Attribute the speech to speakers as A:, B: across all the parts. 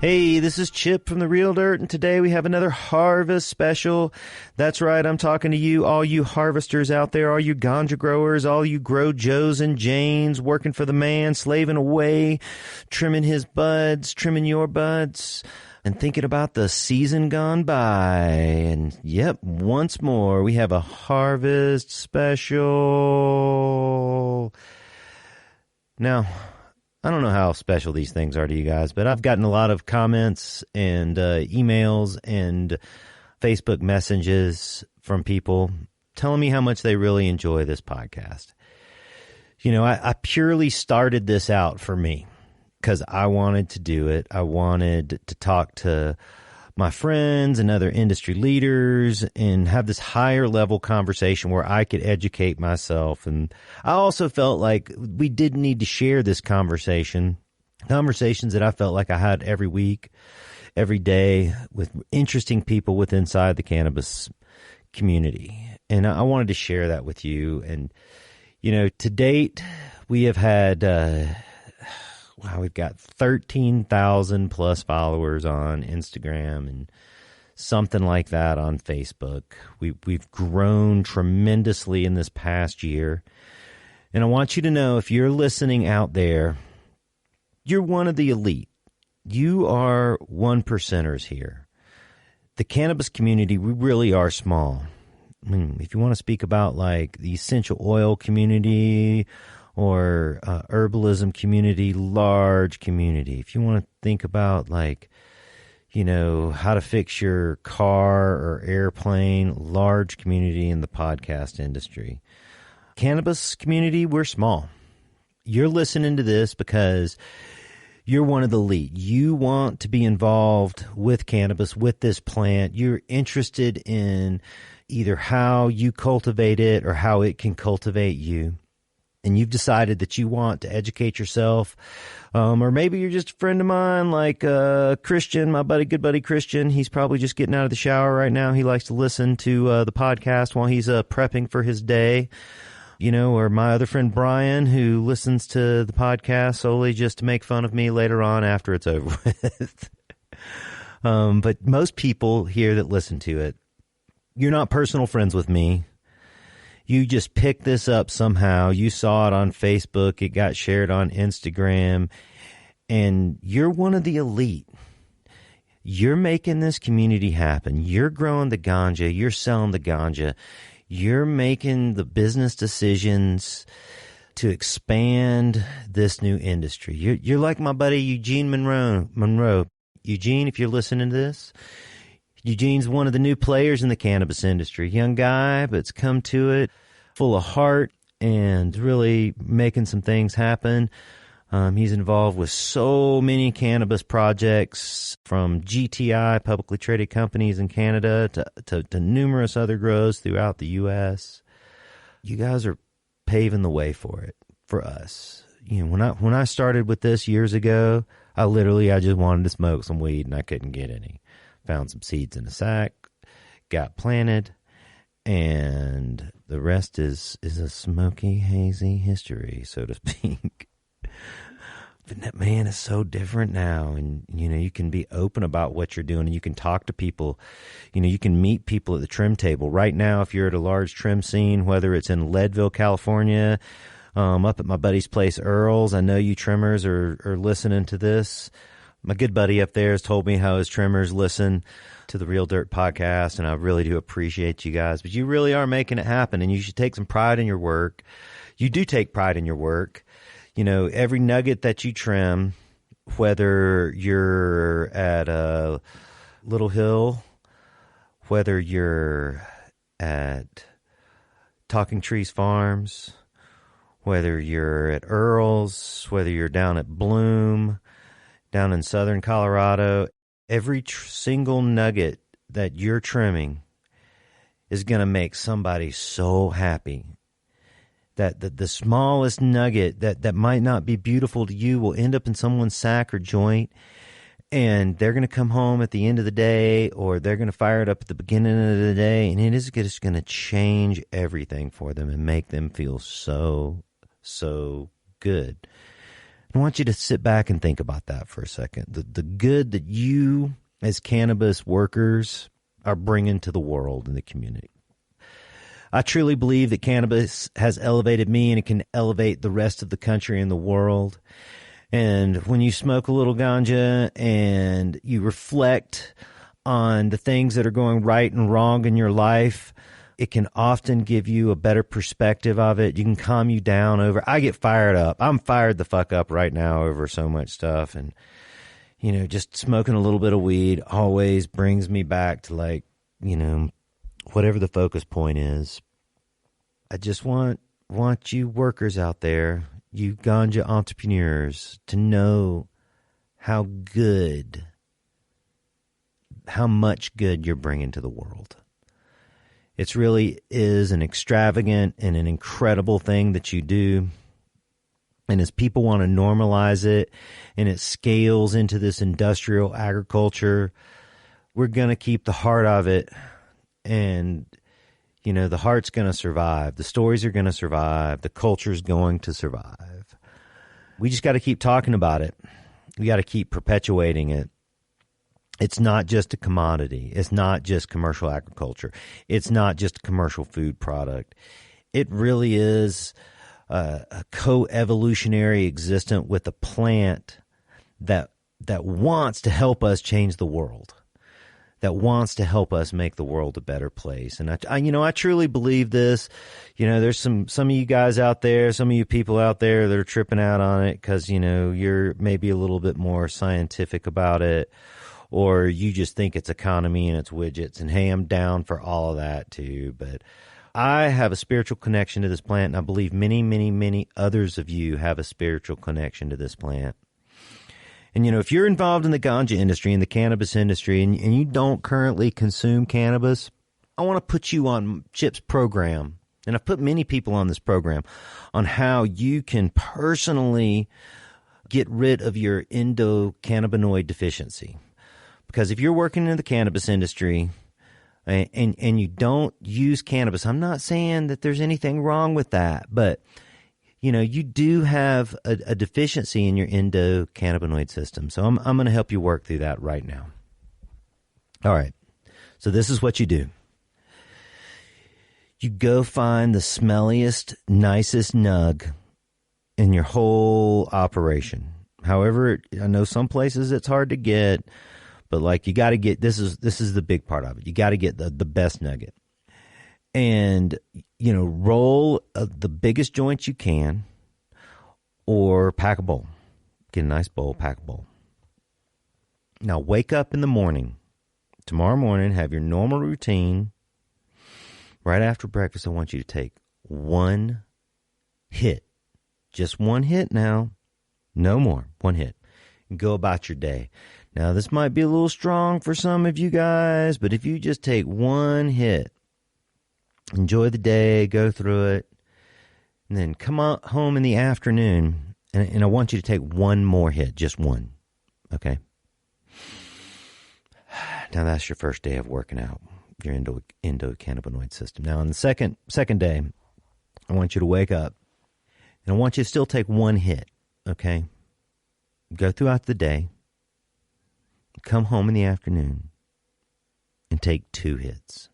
A: Hey, this is Chip from The Real Dirt, and today we have another harvest special. That's right, I'm talking to you, all you harvesters out there, all you ganja growers, all you grow Joes and Janes, working for the man, slaving away, trimming his buds, trimming your buds, and thinking about the season gone by. And yep, once more, we have a harvest special. Now, I don't know how special these things are to you guys, but I've gotten a lot of comments and emails and Facebook messages from people telling me how much they really enjoy this podcast. You know, I purely started this out for me because I wanted to do it. I wanted to talk to my friends and other industry leaders and have this higher level conversation where I could educate myself. And I also felt like we did need to share this conversations that I felt like I had every week, every day with interesting people with inside the cannabis community. And I wanted to share that with you. And, you know, to date, we have had, we've got 13,000 plus followers on Instagram and something like that on Facebook. We've grown tremendously in this past year. And I want you to know, if you're listening out there, you're one of the elite. You are 1%ers here. The cannabis community, we really are small. I mean, if you want to speak about like the essential oil community or herbalism community, large community. If you want to think about like, you know, how to fix your car or airplane, large community in the podcast industry. Cannabis community, we're small. You're listening to this because you're one of the elite. You want to be involved with cannabis, with this plant. You're interested in either how you cultivate it or how it can cultivate you. And you've decided that you want to educate yourself, or maybe you're just a friend of mine like Christian, my good buddy Christian. He's probably just getting out of the shower right now. He likes to listen to the podcast while he's prepping for his day, you know, or my other friend Brian, who listens to the podcast solely just to make fun of me later on after it's over with. But most people here that listen to it, you're not personal friends with me. You just picked this up somehow. You saw it on Facebook. It got shared on Instagram. And you're one of the elite. You're making this community happen. You're growing the ganja. You're selling the ganja. You're making the business decisions to expand this new industry. You're like my buddy Eugene Monroe. Eugene, if you're listening to this, Eugene's one of the new players in the cannabis industry. Young guy, but's come to it full of heart and really making some things happen. He's involved with so many cannabis projects, from GTI, publicly traded companies in Canada, to numerous other grows throughout the U.S. You guys are paving the way for it, for us. You know, when I started with this years ago, I just wanted to smoke some weed and I couldn't get any. Found some seeds in a sack, got planted, and the rest is a smoky, hazy history, so to speak. But that, man, is so different now, and you know, you can be open about what you're doing, and you can talk to people. You know, you can meet people at the trim table. Right now, if you're at a large trim scene, whether it's in Leadville, California, up at my buddy's place, Earl's, I know you trimmers are listening to this. My good buddy up there has told me how his trimmers listen to the Real Dirt podcast, and I really do appreciate you guys. But you really are making it happen, and you should take some pride in your work. You do take pride in your work. You know, every nugget that you trim, whether you're at Little Hill, whether you're at Talking Trees Farms, whether you're at Earl's, whether you're down at Bloom, down in southern Colorado, every single nugget that you're trimming is going to make somebody so happy. That the smallest nugget that might not be beautiful to you will end up in someone's sack or joint, and they're going to come home at the end of the day, or they're going to fire it up at the beginning of the day, and it is just going to change everything for them and make them feel so good. I want you to sit back and think about that for a second. The good that you, as cannabis workers, are bringing to the world and the community. I truly believe that cannabis has elevated me and it can elevate the rest of the country and the world. And when you smoke a little ganja and you reflect on the things that are going right and wrong in your life, it can often give you a better perspective of it. You can calm you down over. I get fired up. I'm fired the fuck up right now over so much stuff. And, you know, just smoking a little bit of weed always brings me back to, like, you know, whatever the focus point is. I just want you workers out there, you ganja entrepreneurs, to know how much good you're bringing to the world. It really is an extravagant and an incredible thing that you do. And as people want to normalize it and it scales into this industrial agriculture, we're going to keep the heart of it. And, you know, the heart's going to survive. The stories are going to survive. The culture's going to survive. We just got to keep talking about it. We got to keep perpetuating it. It's not just a commodity. It's not just commercial agriculture. It's not just a commercial food product. It really is a co-evolutionary existent with a plant that wants to help us change the world, that wants to help us make the world a better place. And I truly believe this. You know, there's some of you guys out there, some of you people out there that are tripping out on it because, you know, you're maybe a little bit more scientific about it, or you just think it's economy and it's widgets. And hey, I'm down for all of that too. But I have a spiritual connection to this plant, and I believe many, many, many others of you have a spiritual connection to this plant. And, you know, if you're involved in the ganja industry and the cannabis industry and you don't currently consume cannabis, I want to put you on Chip's program. And I've put many people on this program on how you can personally get rid of your endocannabinoid deficiency. Because if you're working in the cannabis industry and you don't use cannabis, I'm not saying that there's anything wrong with that, but, you know, you do have a deficiency in your endocannabinoid system. So I'm going to help you work through that right now. All right. So this is what you do. You go find the smelliest, nicest nug in your whole operation. However, I know some places it's hard to get, but like you got to get, this is the big part of it. You got to get the best nugget. And, you know, roll the biggest joints you can, or pack a bowl. Get a nice bowl, pack a bowl. Now, wake up in the morning. Tomorrow morning, have your normal routine. Right after breakfast, I want you to take one hit. Just one hit now. No more. One hit. And go about your day. Now, this might be a little strong for some of you guys, but if you just take one hit, enjoy the day, go through it, and then come out home in the afternoon, and I want you to take one more hit, just one, okay? Now, that's your first day of working out your endocannabinoid system. Now, on the second day, I want you to wake up, and I want you to still take one hit, okay? Go throughout the day, come home in the afternoon, and take 2 hits.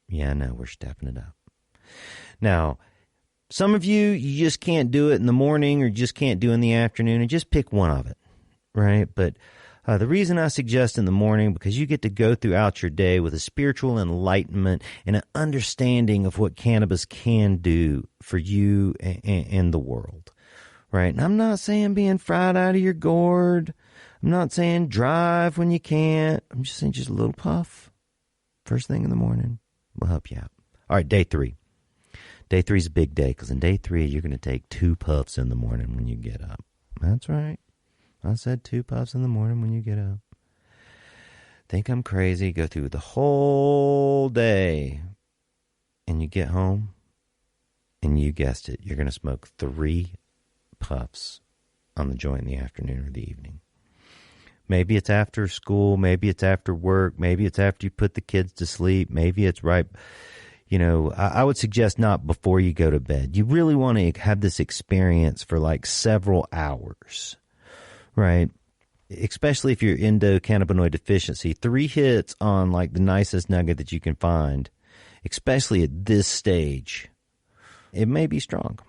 A: Yeah, no, we're stepping it up. Now, some of you just can't do it in the morning or just can't do it in the afternoon, and just pick one of it, right? But the reason I suggest in the morning, because you get to go throughout your day with a spiritual enlightenment and an understanding of what cannabis can do for you and the world, right? And I'm not saying being fried out of your gourd. I'm not saying drive when you can't. I'm just saying just a little puff first thing in the morning will help you out. All right, day 3. Day 3 is a big day, because in day 3, you're going to take 2 puffs in the morning when you get up. That's right. I said 2 puffs in the morning when you get up. Think I'm crazy. Go through the whole day, and you get home, and you guessed it, you're going to smoke 3 puffs on the joint in the afternoon or the evening. Maybe it's after school. Maybe it's after work. Maybe it's after you put the kids to sleep. Maybe it's right, I would suggest not before you go to bed. You really want to have this experience for like several hours, right? Especially if you're endocannabinoid deficiency. 3 hits on like the nicest nugget that you can find, especially at this stage, it may be strong.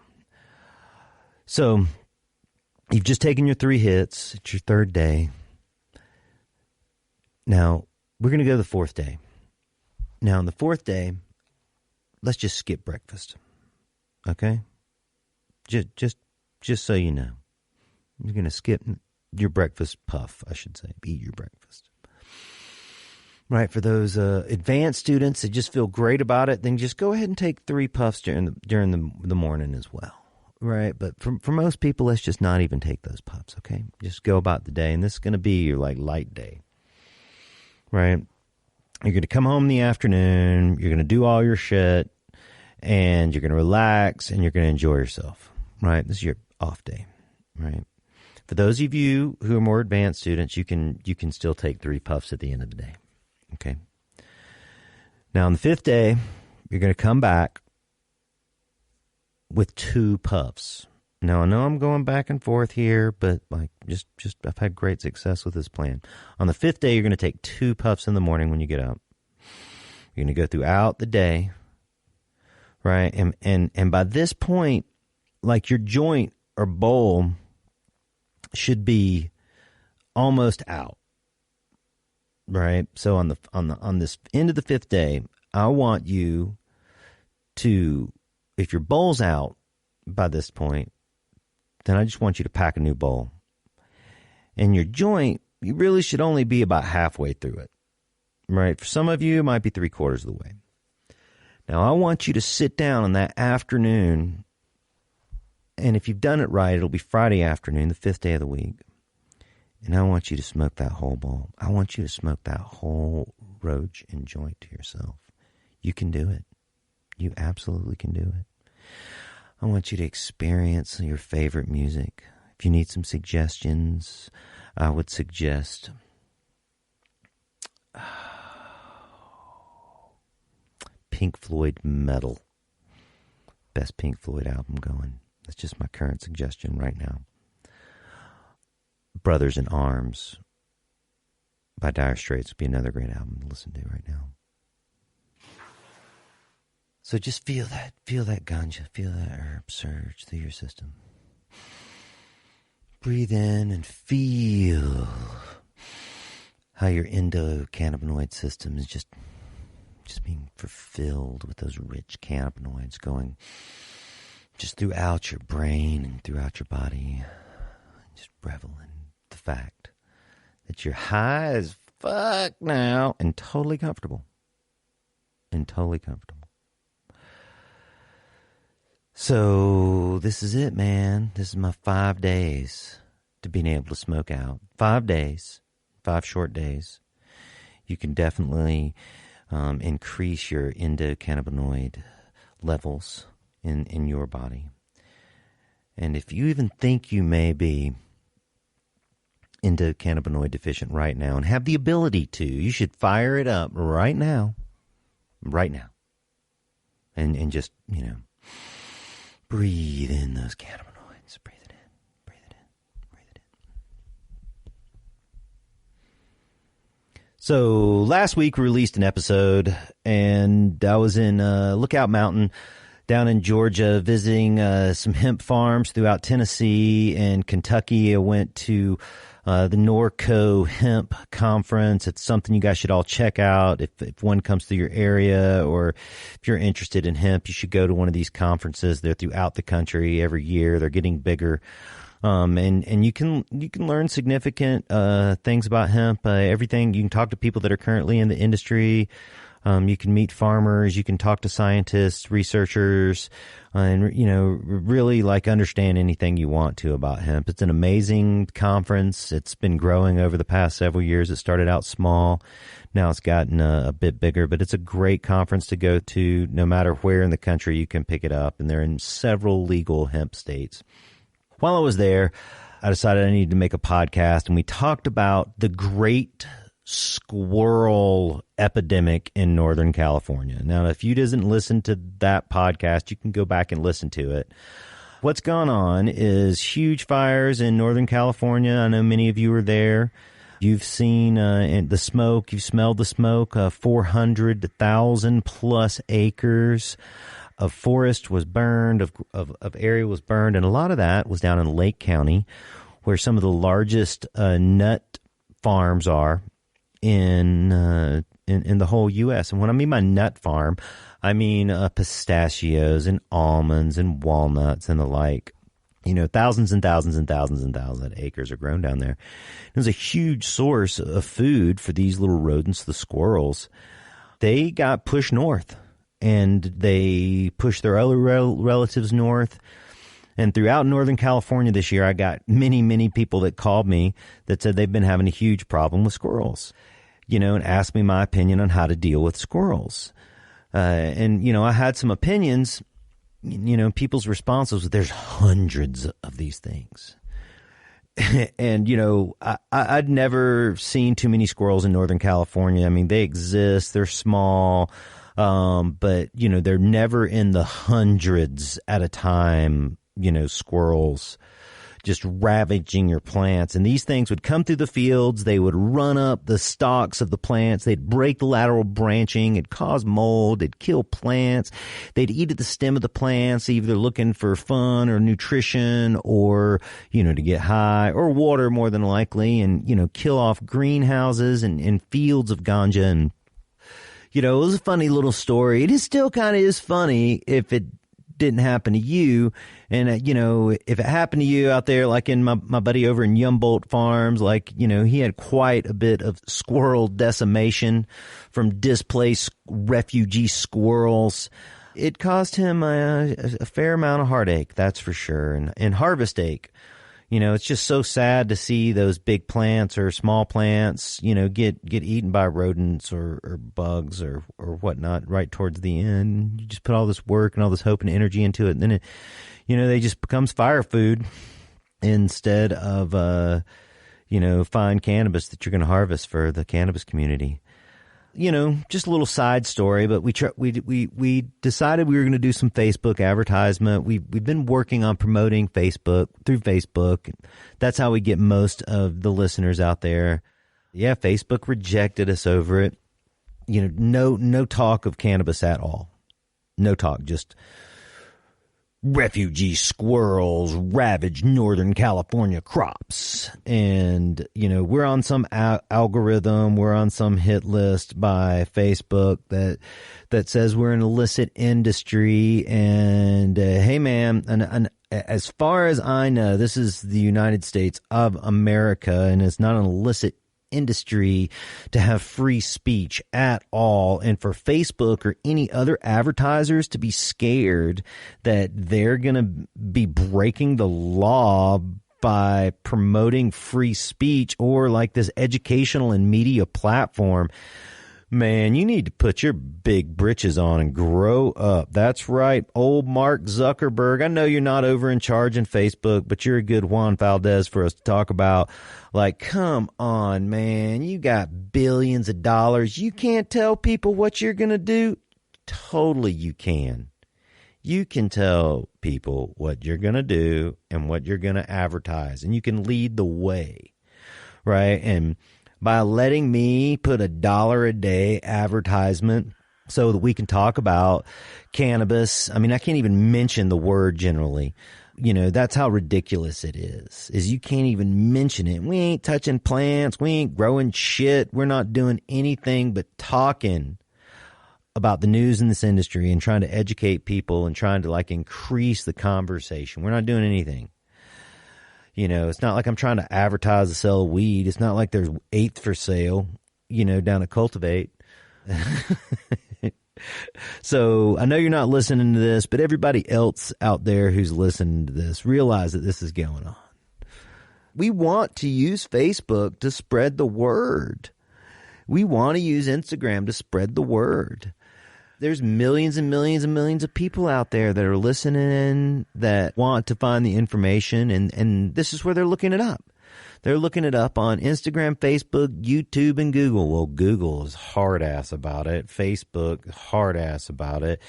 A: So you've just taken your 3 hits. It's your 3rd day. Now, we're going to go to the 4th day. Now, on the 4th day, let's just skip breakfast. Okay? Just so you know. You're going to skip your breakfast puff, I should say. Eat your breakfast. Right, for those advanced students that just feel great about it, then just go ahead and take 3 puffs during the morning as well. Right, but for most people, let's just not even take those puffs, okay? Just go about the day, and this is going to be your like light day. Right? You're going to come home in the afternoon, you're going to do all your shit, and you're going to relax, and you're going to enjoy yourself. Right? This is your off day. Right? For those of you who are more advanced students, you can still take 3 puffs at the end of the day. Okay. Now, on the 5th day, you're going to come back with 2 puffs. Now, I know I'm going back and forth here, but like just I've had great success with this plan. On the 5th day, you're going to take 2 puffs in the morning when you get up. You're going to go throughout the day, right? And by this point, like your joint or bowl should be almost out. Right. So on this end of the 5th day, I want you to, if your bowl's out by this point, then I just want you to pack a new bowl. And your joint, you really should only be about halfway through it. Right. For some of you, it might be 3/4 of the way. Now, I want you to sit down on that afternoon. And if you've done it right, it'll be Friday afternoon, the 5th day of the week. And I want you to smoke that whole bowl. I want you to smoke that whole roach and joint to yourself. You can do it. You absolutely can do it. I want you to experience your favorite music. If you need some suggestions, I would suggest Pink Floyd Metal. Best Pink Floyd album going. That's just my current suggestion right now. Brothers in Arms by Dire Straits would be another great album to listen to right now. So just feel that ganja, feel that herb surge through your system. Breathe in and feel how your endocannabinoid system is just being fulfilled with those rich cannabinoids going just throughout your brain and throughout your body. Just revel in the fact that you're high as fuck now and totally comfortable. So this is it, man. This is my 5 days to being able to smoke out. 5 days, 5 short days. You can definitely increase your endocannabinoid levels in your body. And if you even think you may be endocannabinoid deficient right now and have the ability to, you should fire it up right now. And just, breathe in those cannabinoids. Breathe it in. So last week we released an episode, and I was in Lookout Mountain down in Georgia visiting some hemp farms throughout Tennessee and Kentucky. I went to the Norco Hemp Conference. It's something you guys should all check out. If one comes through your area, or if you're interested in hemp, you should go to one of these conferences. They're throughout the country every year. They're getting bigger. And you can learn significant things about hemp. Everything. You can talk to people that are currently in the industry. You can meet farmers. You can talk to scientists, researchers, and really like understand anything you want to about hemp. It's an amazing conference. It's been growing over the past several years. It started out small. Now it's gotten a bit bigger, but it's a great conference to go to. No matter where in the country you can pick it up, and they're in several legal hemp states. While I was there, I decided I needed to make a podcast, and we talked about the great squirrel epidemic in Northern California. Now, if you didn't listen to that podcast, you can go back and listen to it. What's gone on is huge fires in Northern California. I know many of you were there. You've seen the smoke. You've smelled the smoke. 400,000 plus acres of forest was burned, of area was burned, and a lot of that was down in Lake County, where some of the largest nut farms are in the whole U.S. And when I mean by nut farm, I mean pistachios and almonds and walnuts and the like. You know, thousands and thousands and thousands and thousands of acres are grown down there. It was a huge source of food for these little rodents, the squirrels. They got pushed north, and they pushed their other relatives north. And throughout Northern California this year, I got many, many people that called me that said they've been having a huge problem with squirrels, you know, and asked me my opinion on how to deal with squirrels. And, you know, I had some opinions. You know, people's response was, there's hundreds of these things. And, you know, I'd never seen too many squirrels in Northern California. I mean, they exist. They're small. But, you know, they're never in the hundreds at a time, you know, squirrels just ravaging your plants. And these things would come through the fields. They would run up the stalks of the plants. They'd break the lateral branching. It'd cause mold. They'd kill plants. They'd eat at the stem of the plants, either looking for fun or nutrition or, you know, to get high, or water more than likely, and, you know, kill off greenhouses and fields of ganja. And, you know, it was a funny little story. It is still kind of is funny if it didn't happen to you. And, you know, if it happened to you out there, like in my buddy over in Humboldt Farms, like, you know, he had quite a bit of squirrel decimation from displaced refugee squirrels. It caused him a fair amount of heartache, that's for sure, and harvest ache. You know, it's just so sad to see those big plants or small plants, you know, get eaten by rodents or bugs or whatnot right towards the end. You just put all this work and all this hope and energy into it, and then it, you know, they just becomes fire food instead of, you know, fine cannabis that you're going to harvest for the cannabis community. You know, just a little side story, but we decided we were going to do some Facebook advertisement. We've been working on promoting Facebook through Facebook. That's how we get most of the listeners out there. Yeah, Facebook rejected us over it. You know, no talk of cannabis at all. No talk, just refugee squirrels ravage Northern California crops. And, you know, we're on some algorithm, we're on some hit list by Facebook that says we're an illicit industry. And, hey, man, and as far as I know, this is the United States of America, and it's not an illicit industry to have free speech at all. And for Facebook or any other advertisers to be scared that they're going to be breaking the law by promoting free speech or like this educational and media platform, man, you need to put your big britches on and grow up. That's right, old Mark Zuckerberg. I know you're not over in charge in Facebook, but you're a good Juan Valdez for us to talk about. Like, come on, man. You got billions of dollars. You can't tell people what you're going to do? Totally you can. You can tell people what you're going to do and what you're going to advertise, and you can lead the way, right? And by letting me put $1 a day advertisement so that we can talk about cannabis. I mean, I can't even mention the word generally. You know, that's how ridiculous it is you can't even mention it. We ain't touching plants. We ain't growing shit. We're not doing anything but talking about the news in this industry and trying to educate people and trying to like increase the conversation. We're not doing anything. You know, it's not like I'm trying to advertise to sell weed. It's not like there's eighth for sale, you know, down at Cultivate. So I know you're not listening to this, but everybody else out there who's listening to this, realize that this is going on. We want to use Facebook to spread the word. We want to use Instagram to spread the word. There's millions and millions and millions of people out there that are listening that want to find the information, and this is where they're looking it up. They're looking it up on Instagram, Facebook, YouTube, and Google. Well, Google is hard-ass about it. Facebook, hard-ass about it.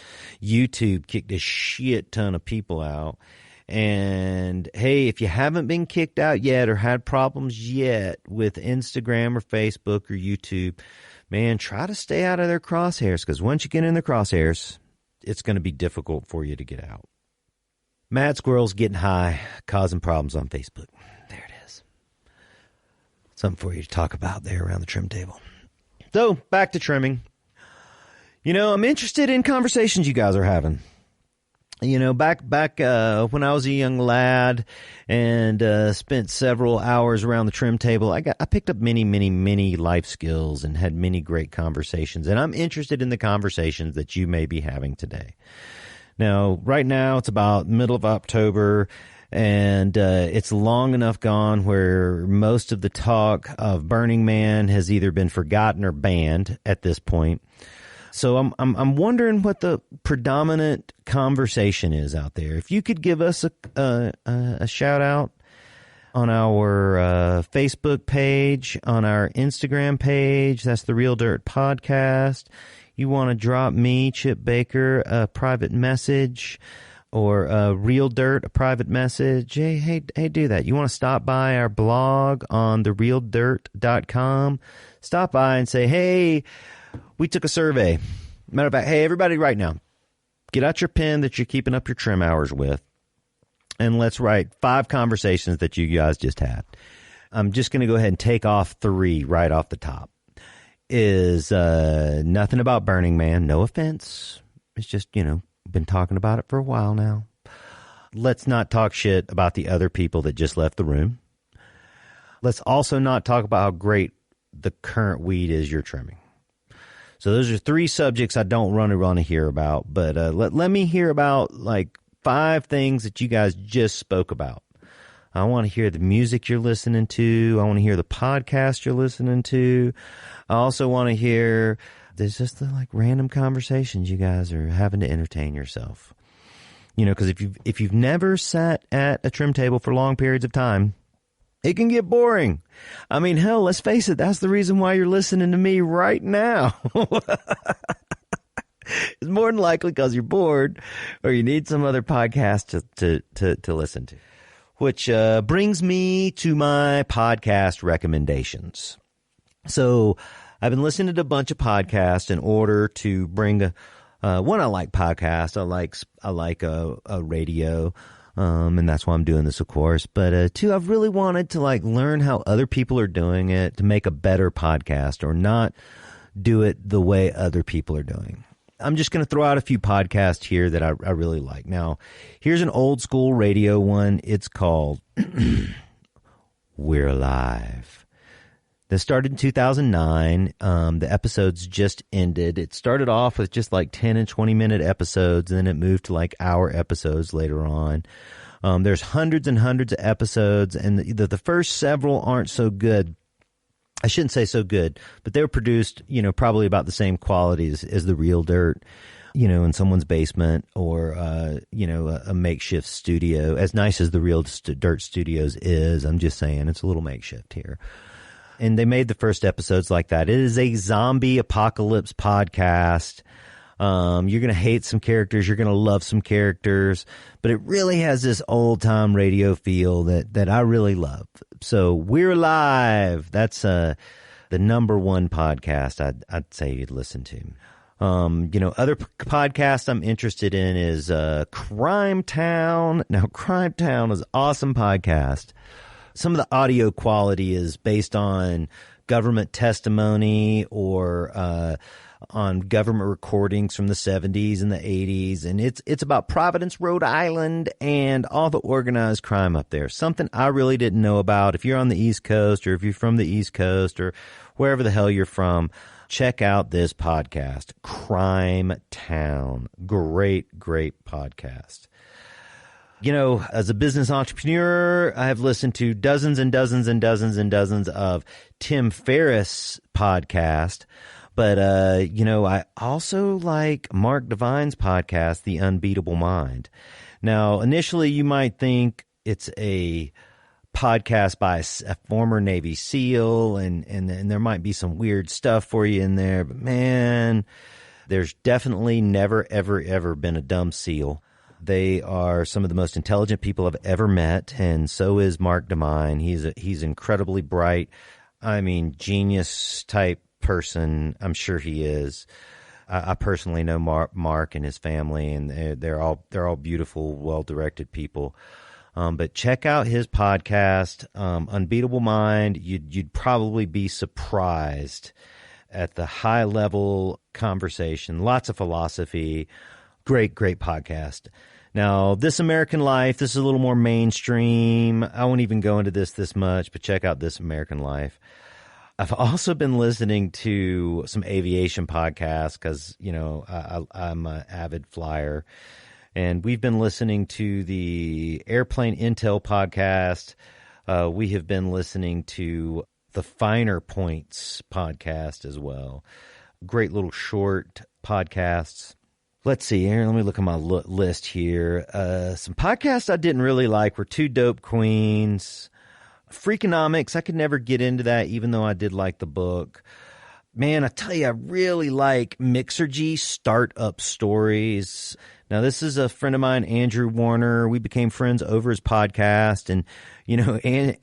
A: YouTube kicked a shit ton of people out. And, hey, if you haven't been kicked out yet or had problems yet with Instagram or Facebook or YouTube, man, try to stay out of their crosshairs, because once you get in their crosshairs, it's going to be difficult for you to get out. Mad squirrels getting high, causing problems on Facebook. There it is. Something for you to talk about there around the trim table. So, back to trimming. I'm interested in conversations you guys are having. Back when I was a young lad and spent several hours around the trim table, I picked up many life skills and had many great conversations. And I'm interested in the conversations that you may be having today. Now, right now, it's about middle of October, and it's long enough gone where most of the talk of Burning Man has either been forgotten or banned at this point. So I'm wondering what the predominant conversation is out there. If you could give us a shout out on our Facebook page, on our Instagram page, that's the Real Dirt Podcast. You want to drop me, Chip Baker, a private message, or Real Dirt, a private message. Hey, do that. You want to stop by our blog on therealdirt.com? Stop by and say, hey, we took a survey. Matter of fact, hey, everybody right now, get out your pen that you're keeping up your trim hours with, and let's write 5 conversations that you guys just had. I'm just going to go ahead and take off 3 right off the top. Is nothing about Burning Man. No offense. It's just, been talking about it for a while now. Let's not talk shit about the other people that just left the room. Let's also not talk about how great the current weed is you're trimming. So those are 3 subjects I don't want to hear about. But let me hear about like 5 things that you guys just spoke about. I want to hear the music you're listening to. I want to hear the podcast you're listening to. I also want to hear, there's just the like random conversations you guys are having to entertain yourself. Because if you've never sat at a trim table for long periods of time, it can get boring. I mean, hell, let's face it. That's the reason why you're listening to me right now. It's more than likely because you're bored or you need some other podcast to listen to. Which brings me to my podcast recommendations. So I've been listening to a bunch of podcasts in order to bring one. I like podcasts. I like a radio, and that's why I'm doing this, of course. But 2, I've really wanted to like learn how other people are doing it to make a better podcast, or not do it the way other people are doing. I'm just going to throw out a few podcasts here that I really like. Now, here's an old school radio one. It's called We're Alive. This started in 2009. The episodes just ended. It started off with just like 10 and 20-minute episodes, and then it moved to like hour episodes later on. There's hundreds and hundreds of episodes, and the first several aren't so good. I shouldn't say so good, but they were produced, probably about the same quality as the Real Dirt, in someone's basement, or, a makeshift studio. As nice as the Real Dirt Studios is, I'm just saying it's a little makeshift here. And they made the first episodes like that. It is a zombie apocalypse podcast. You're going to hate some characters. You're going to love some characters. But it really has this old-time radio feel that I really love. So We're Live. That's the number 1 podcast I'd say you'd listen to. Other podcasts I'm interested in is Crime Town. Now, Crime Town is an awesome podcast. Some of the audio quality is based on government testimony or on government recordings from the 70s and the 80s. And it's about Providence, Rhode Island, and all the organized crime up there. Something I really didn't know about. If you're on the East Coast, or if you're from the East Coast, or wherever the hell you're from, check out this podcast, Crime Town. Great podcast. As a business entrepreneur, I have listened to dozens and dozens and dozens and dozens of Tim Ferriss podcast. But, I also like Mark Devine's podcast, The Unbeatable Mind. Now, initially, you might think it's a podcast by a former Navy SEAL, and there might be some weird stuff for you in there, but man, there's definitely never, ever, ever been a dumb SEAL. They are some of the most intelligent people I've ever met, and so is Mark DeMine. He's incredibly bright. I mean, genius type person. I'm sure he is. I personally know Mark and his family, and they're all beautiful, well-directed people. But check out his podcast, Unbeatable Mind. You'd probably be surprised at the high-level conversation. Lots of philosophy. Great podcast. Now, This American Life, this is a little more mainstream. I won't even go into this much, but check out This American Life. I've also been listening to some aviation podcasts because, I'm an avid flyer. And we've been listening to the Airplane Intel podcast. We have been listening to the Finer Points podcast as well. Great little short podcasts. Let's see here. Let me look at my list here. Some podcasts I didn't really like were Two Dope Queens. Freakonomics, I could never get into that, even though I did like the book. Man, I tell you, I really like Mixergy Startup Stories. Now, this is a friend of mine, Andrew Warner. We became friends over his podcast. And,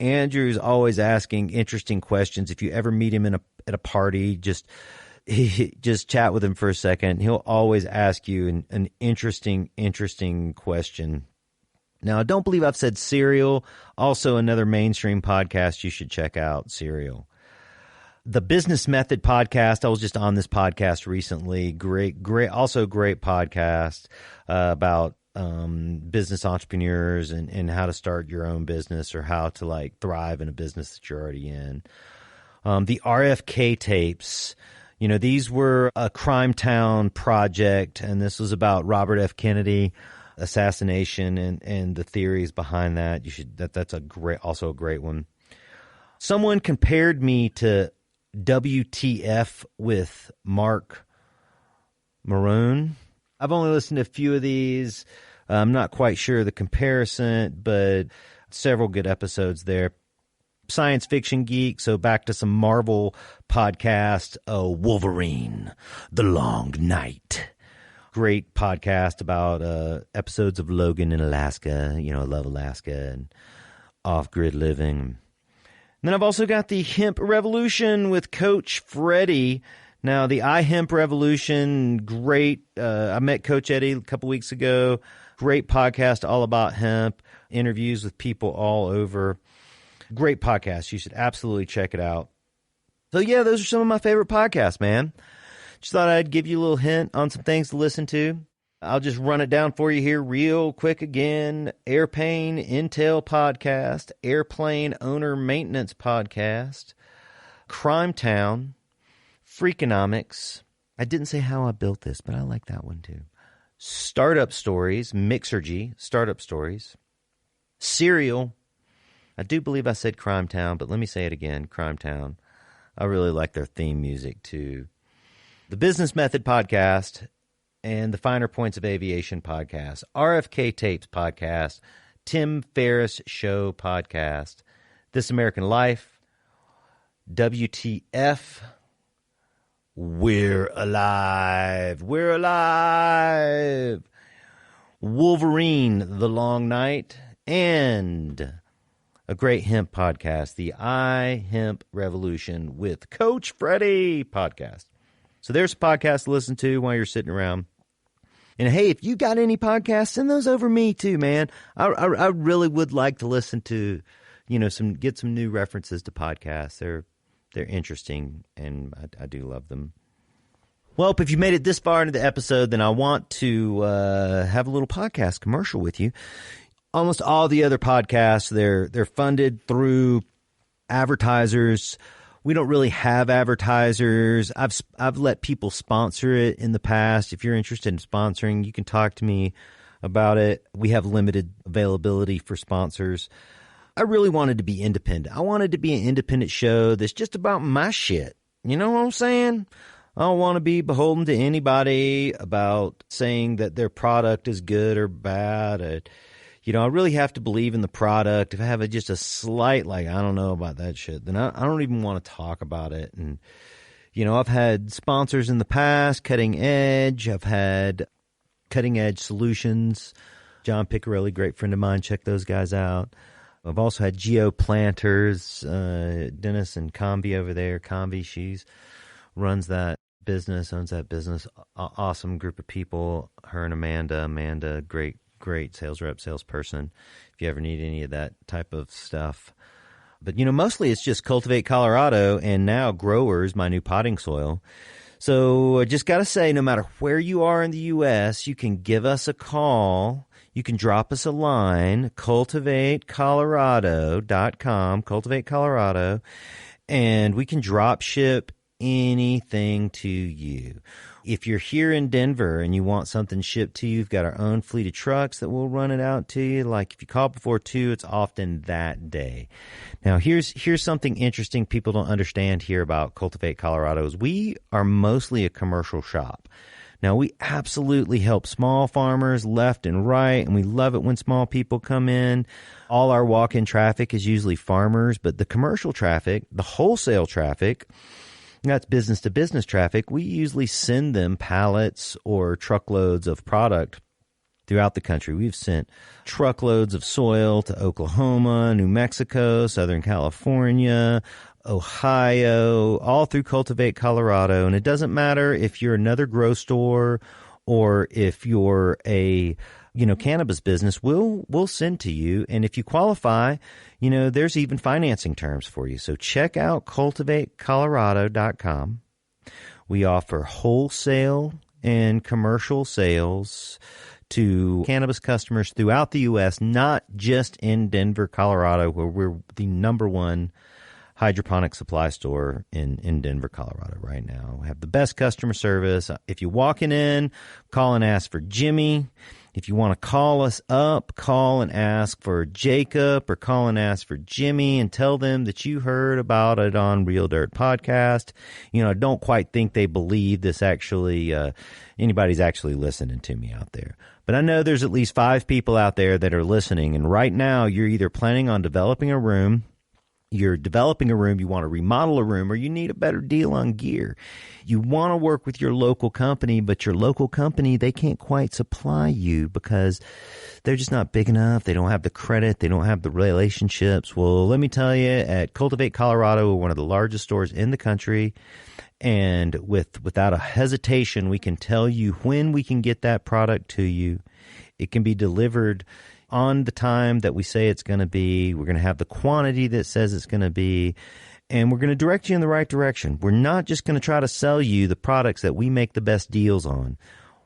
A: Andrew's always asking interesting questions. If you ever meet him at a party, just chat with him for a second. He'll always ask you an interesting question. Now, I don't believe I've said Serial. Also, another mainstream podcast you should check out, Serial. The Business Method podcast. I was just on this podcast recently. Great podcast about business entrepreneurs and how to start your own business or how to thrive in a business that you're already in. The Rfk Tapes. These were a crime town project, and this was about Robert F. Kennedy assassination and the theories behind that. That's also a great one. Someone compared me to WTF with Mark Maroon. I've only listened to a few of these. I'm not quite sure of the comparison, but several good episodes there. Science Fiction Geek, so back to some Marvel podcast. Wolverine, The Long Night. Great podcast about episodes of Logan in Alaska. I love Alaska and off-grid living. And then I've also got the Hemp Revolution with Coach Freddie. Now, the iHemp Revolution, great. I met Coach Eddie a couple weeks ago. Great podcast all about hemp. Interviews with people all over. Great podcast. You should absolutely check it out. So, yeah, those are some of my favorite podcasts, man. Just thought I'd give you a little hint on some things to listen to. I'll just run it down for you here real quick again. Airplane Intel podcast, Airplane Owner Maintenance podcast, Crime Town, Freakonomics. I didn't say how I built this, but I like that one too. Startup Stories, Mixergy, Startup Stories. Serial. I do believe I said Crime Town, but let me say it again, Crime Town. I really like their theme music too. The Business Method podcast, and the Finer Points of Aviation podcast, Rfk Tapes podcast, Tim Ferriss Show podcast, This American Life, WTF, We're Alive, Wolverine, The Long Night, and a great hemp podcast, the iHemp Revolution with Coach Freddie podcast. So there's a podcast to listen to while you're sitting around. And hey, if you got any podcasts, send those over me too, man. I really would like to listen to, get some new references to podcasts. They're interesting, and I do love them. Well, if you made it this far into the episode, then I want to have a little podcast commercial with you. Almost all the other podcasts, they're funded through advertisers. We don't really have advertisers. I've let people sponsor it in the past. If you're interested in sponsoring, you can talk to me about it. We have limited availability for sponsors. I really wanted to be independent. I wanted to be an independent show that's just about my shit. You know what I'm saying? I don't want to be beholden to anybody about saying that their product is good or bad. I really have to believe in the product. If I have just a slight, I don't know about that shit, then I don't even want to talk about it. And, I've had sponsors in the past, Cutting Edge. I've had Cutting Edge Solutions. John Piccarelli, great friend of mine. Check those guys out. I've also had Geo Planters, Dennis and Combi over there. Combi, she's runs that business, owns that business. Awesome group of people. Her and Amanda. Amanda, great sales rep, salesperson. If you ever need any of that type of stuff. But, mostly it's just Cultivate Colorado and now Growers, my new potting soil. So I just got to say, no matter where you are in the U.S., you can give us a call. You can drop us a line, cultivatecolorado.com, Cultivate Colorado, and we can drop ship anything to you. If you're here in Denver and you want something shipped to you, we've got our own fleet of trucks that will run it out to you. Like if you call before 2, it's often that day. Now, here's something interesting people don't understand here about Cultivate Colorado is we are mostly a commercial shop. Now, we absolutely help small farmers left and right, and we love it when small people come in. All our walk-in traffic is usually farmers, but the commercial traffic, the wholesale traffic, that's business-to-business traffic, we usually send them pallets or truckloads of product throughout the country. We've sent truckloads of soil to Oklahoma, New Mexico, Southern California, Ohio, all through Cultivate Colorado. And it doesn't matter if you're another grow store or if you're a cannabis business, we'll send to you. And if you qualify, there's even financing terms for you. So check out cultivatecolorado.com. We offer wholesale and commercial sales to cannabis customers throughout the U.S., not just in Denver, Colorado, where we're the number one hydroponic supply store in Denver, Colorado right now. We have the best customer service. If you're walking in, call and ask for Jimmy. If you want to call us up, call and ask for Jacob or call and ask for Jimmy and tell them that you heard about it on Real Dirt Podcast. I don't quite think they believe this actually, anybody's actually listening to me out there. But I know there's at least 5 people out there that are listening. And right now you're either planning on developing a room, you want to remodel a room, or you need a better deal on gear. You want to work with your local company, but your local company, they can't quite supply you because they're just not big enough. They don't have the credit. They don't have the relationships. Well, let me tell you, at Cultivate Colorado, we're one of the largest stores in the country. And without a hesitation, we can tell you when we can get that product to you. It can be delivered on the time that we say it's going to be. We're going to have the quantity that says it's going to be, and we're going to direct you in the right direction. We're not just going to try to sell you the products that we make the best deals on.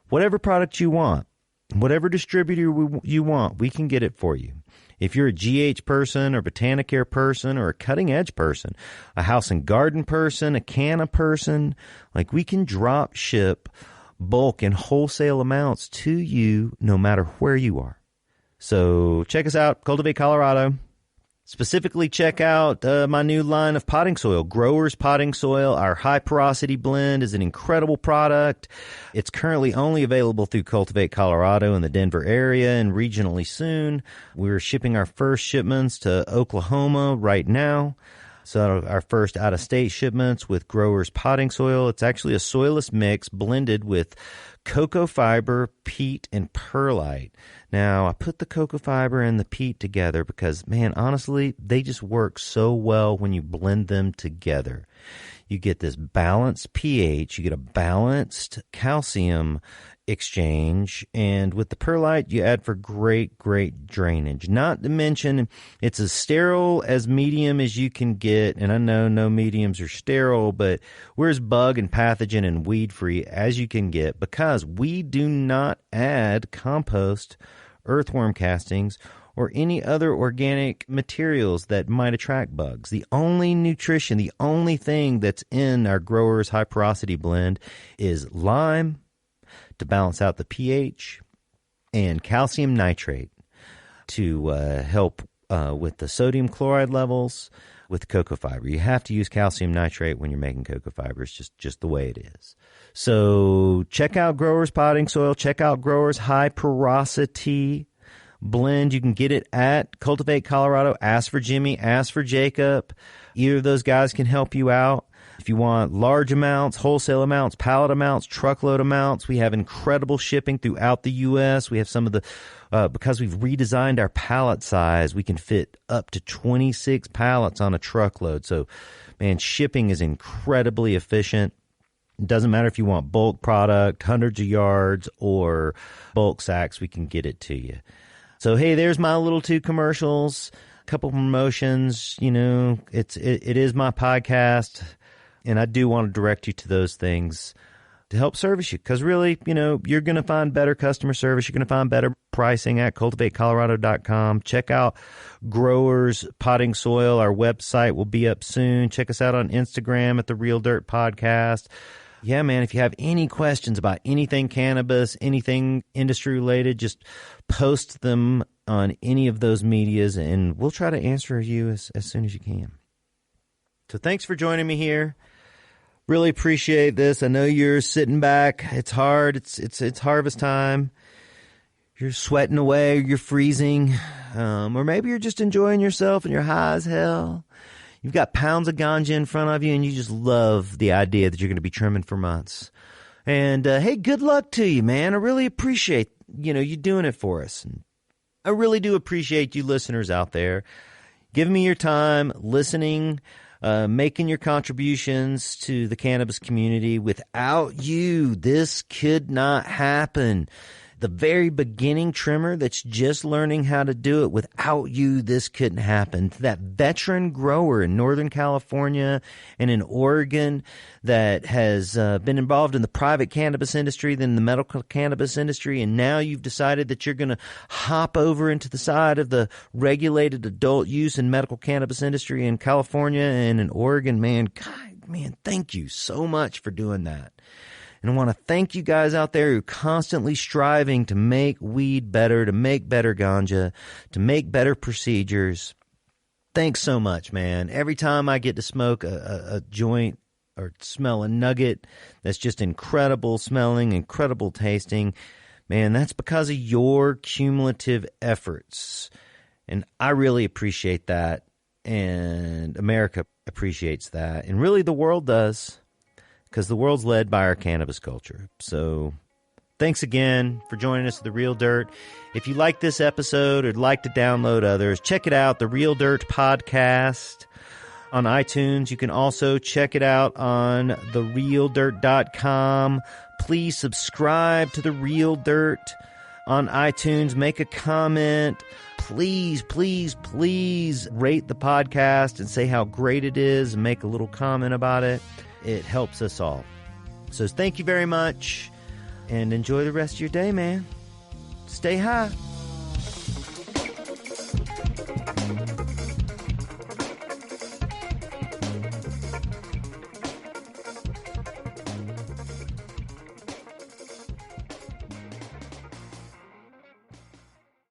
A: Whatever product you want, whatever distributor you want, we can get it for you. If you're a GH person or Botanicare person or a cutting edge person, a house and garden person, a canna person, we can drop ship bulk and wholesale amounts to you no matter where you are. So check us out, Cultivate Colorado. Specifically, check out my new line of potting soil, Growers Potting Soil. Our high porosity blend is an incredible product. It's currently only available through Cultivate Colorado in the Denver area and regionally soon. We're shipping our first shipments to Oklahoma right now. So our first out-of-state shipments with Growers Potting Soil. It's actually a soilless mix blended with cocoa fiber, peat, and perlite. Now, I put the cocoa fiber and the peat together because, man, honestly, they just work so well when you blend them together. You get this balanced pH, you get a balanced calcium exchange, and with the perlite, you add for great drainage. Not to mention, it's as sterile as medium as you can get, and I know no mediums are sterile, but we're as bug and pathogen and weed free as you can get because we do not add compost, earthworm castings, or any other organic materials that might attract bugs. The only nutrition, the only thing that's in our Growers High Porosity Blend is lime to balance out the pH and calcium nitrate to help with the sodium chloride levels with cocoa fiber. You have to use calcium nitrate when you're making cocoa fiber. It's just the way it is. So check out Growers Potting Soil. Check out Growers High Porosity blend. You can get it at Cultivate Colorado. Ask for Jimmy, ask for Jacob. Either of those guys can help you out. If you want large amounts, wholesale amounts, pallet amounts, truckload amounts, we have incredible shipping throughout the U.S. We have some of the, because we've redesigned our pallet size, we can fit up to 26 pallets on a truckload. So, man, shipping is incredibly efficient. It doesn't matter if you want bulk product, hundreds of yards, or bulk sacks, we can get it to you. So, hey, there's my little 2 commercials, a couple promotions. You know, it is my podcast, and I do want to direct you to those things to help service you. Because really, you know, you're going to find better customer service. You're going to find better pricing at cultivatecolorado.com. Check out Growers Potting Soil. Our website will be up soon. Check us out on Instagram at The Real Dirt Podcast. Yeah, man, if you have any questions about anything cannabis, anything industry related, just post them on any of those medias, and we'll try to answer you as soon as you can. So thanks for joining me here. Really appreciate this. I know you're sitting back. It's hard. It's harvest time. You're sweating away. You're freezing. Or maybe you're just enjoying yourself and you're high as hell. You've got pounds of ganja in front of you, and you just love the idea that you're going to be trimming for months. And, hey, good luck to you, man. I really appreciate, you doing it for us. And I really do appreciate you listeners out there giving me your time, listening, making your contributions to the cannabis community. Without you, this could not happen. The very beginning trimmer that's just learning how to do it, without you, this couldn't happen. That veteran grower in Northern California and in Oregon that has been involved in the private cannabis industry, then the medical cannabis industry, and now you've decided that you're going to hop over into the side of the regulated adult use and medical cannabis industry in California and in Oregon. Man, thank you so much for doing that. And I want to thank you guys out there who are constantly striving to make weed better, to make better ganja, to make better procedures. Thanks so much, man. Every time I get to smoke a joint or smell a nugget that's just incredible smelling, incredible tasting, man, that's because of your cumulative efforts. And I really appreciate that. And America appreciates that. And really the world does. Because the world's led by our cannabis culture. So thanks again for joining us at The Real Dirt. If you like this episode or would like to download others, check it out, The Real Dirt Podcast on iTunes. You can also check it out on therealdirt.com. Please subscribe to The Real Dirt on iTunes. Make a comment. Please, please, please rate the podcast and say how great it is and make a little comment about it. It helps us all. So thank you very much, and enjoy the rest of your day, man. Stay high.